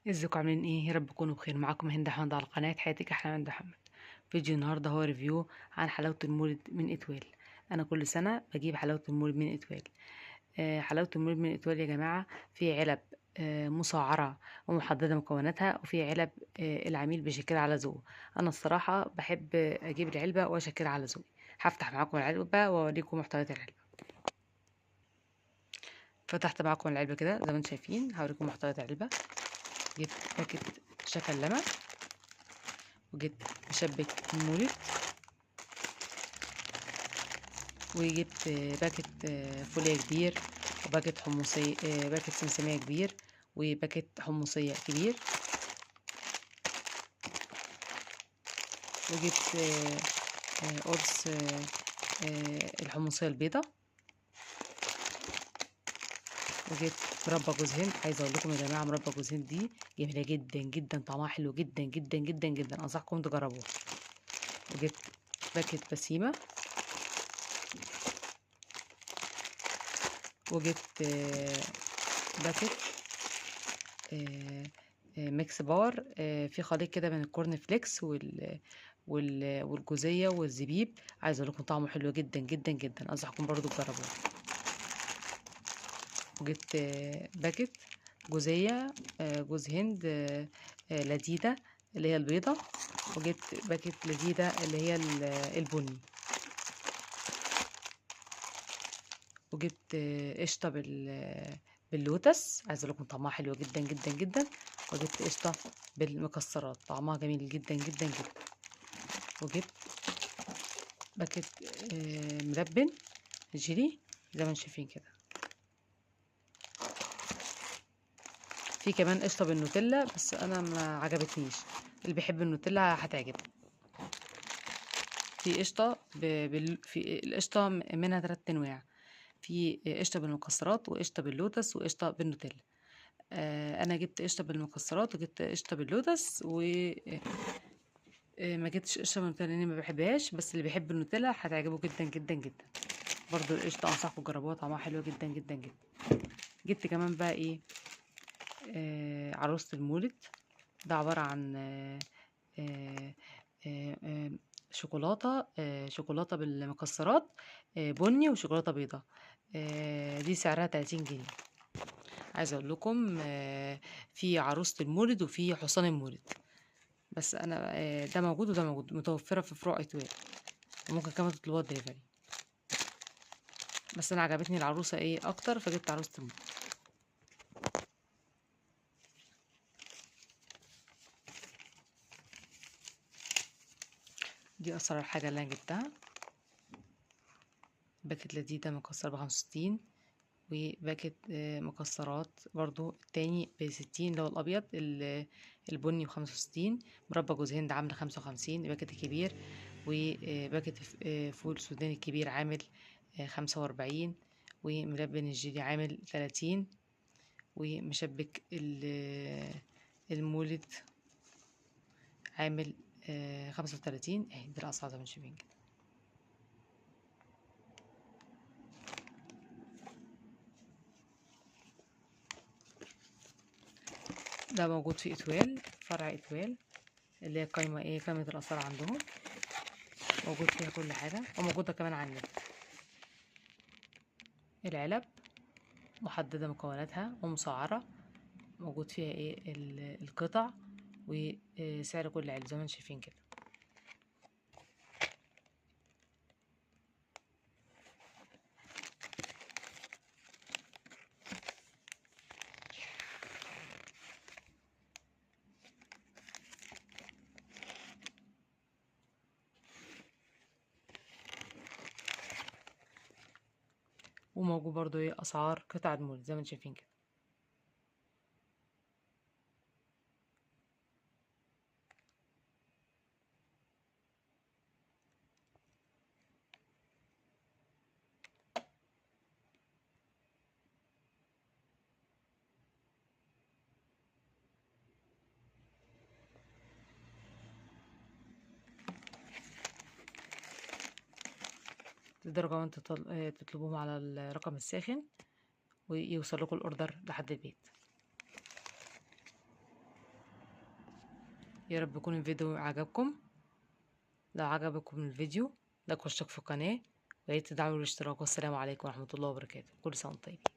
ازيكم عاملين ايه؟ يا رب تكونوا بخير. معاكم هند حمد على قناه حياتك احلى من هند حمد. فيديو النهارده هو ريفيو عن حلاوه المولد من اتوال. انا كل سنه بجيب حلاوه المولد من اتوال. حلاوه المولد من اتوال يا جماعه، في علب مسعره ومحدده مكوناتها، وفي علب العميل بيشكلها على ذوقه. انا الصراحه بحب اجيب العلبه واشكلها على ذوقي. هفتح معاكم العلبه واوريكم محتويات العلبه. فتحت معاكم العلبه كده زي ما انتم شايفين، هوريكم محتويات العلبه. جبت باكت شكلمه، وجبت مشبك المولد، وجبت باكت فولية كبير، وباكت حمصية، باكت سمسمية كبير، وباكت حمصية كبير، وجبت قرص الحمصية البيضة، وجبت مربى جوز هند. عايزة اقول لكم يا جماعة، مربى جوز هند دي جميلة جدا جدا، طعمها حلو جدا جدا جدا جدا، انصحكم تجربوها. وجبت باكت بسيمة، وجبت باكت ميكس بار، في خليط كده من الكورن فليكس والجوزية والزبيب. عايزه اقول لكم طعمه حلو جدا جدا جدا، انصحكم برضو تجربوه. وجبت باكت جوزية، جوز هند، لذيذة اللي هي البيضة، وجبت باكت لذيذة اللي هي البني، وجبت قشطة باللوتس. عايزه اقول لكم طعمها حلو جدا جدا جدا. وجبت قشطة بالمكسرات، طعمها جميل جدا جدا جدا. وجبت باكت ملبن جيلي زي ما انتم شايفين كده. في كمان قشطة بالنوتيلا بس انا ما عجبتنيش، اللي بيحب النوتيلا هتعجبه. في قشطة في القشطة منها 3 انواع، في قشطة بالمكسرات، وقشطة باللوتس، وقشطة بالنوتيلا. انا جبت قشطة بالمكسرات، وجبت قشطة باللوتس، و ما جبتش قشطة بالنوتيلا لاني ما بحبهاش، بس اللي بيحب النوتيلا هتعجبه جدا جدا جدا. برضو القشطة انصحكم تجربوها، طعمها حلو جدا جدا جدا. جبت كمان بقى ايه، عروسة المولد. ده عبارة عن آه آه آه شوكولاتة، شوكولاتة بالمكسرات، بني وشوكولاتة بيضة. دي سعرها 30 جنيه. عايزة اقول لكم في عروسة المولد وفي حصان المولد، بس انا ده موجود وده موجود، متوفرة في فروع اتوال، وممكن كمان تطلبوها دليفري. بس انا عجبتني العروسة ايه اكتر، فجبت عروسة المولد. دي اسرع حاجة اللي انا جبتها. باكت لذيذة مكسر ب65، وباكت مكسرات برضو التاني ب60، اللي هو الأبيض، البني ب65. مربى جوز هند عاملة 55 باكت الكبير، وباكت فول سوداني الكبير عامل 45، وملبن الجيلي عامل 30، ومشبك المولد عامل 35. اهي دي الأسعار زي ما انتم شايفين كده. ده موجود في اتوال، فرع اتوال، اللي هي قايمة ايه، قائمة الآثار عندهم، موجود فيها كل حاجة، وموجودة كمان على النت. العلب محددة مكوناتها ومسعرة، موجود فيها ايه القطع، وسعر كل علبة زي ما انتم شايفين كده. وموجود برضو ايه أسعار قطع المولد زي ما انتم شايفين كده. تقدروا كمان تطلبوهم على الرقم الساخن، ويوصل لكم الأوردر لحد البيت. يا رب يكون الفيديو عجبكم. لو عجبكم الفيديو لايك واشترك في القناة، ويا ريت تدعموا الاشتراك. والسلام عليكم ورحمة الله وبركاته. كل سنة وانتم طيبين.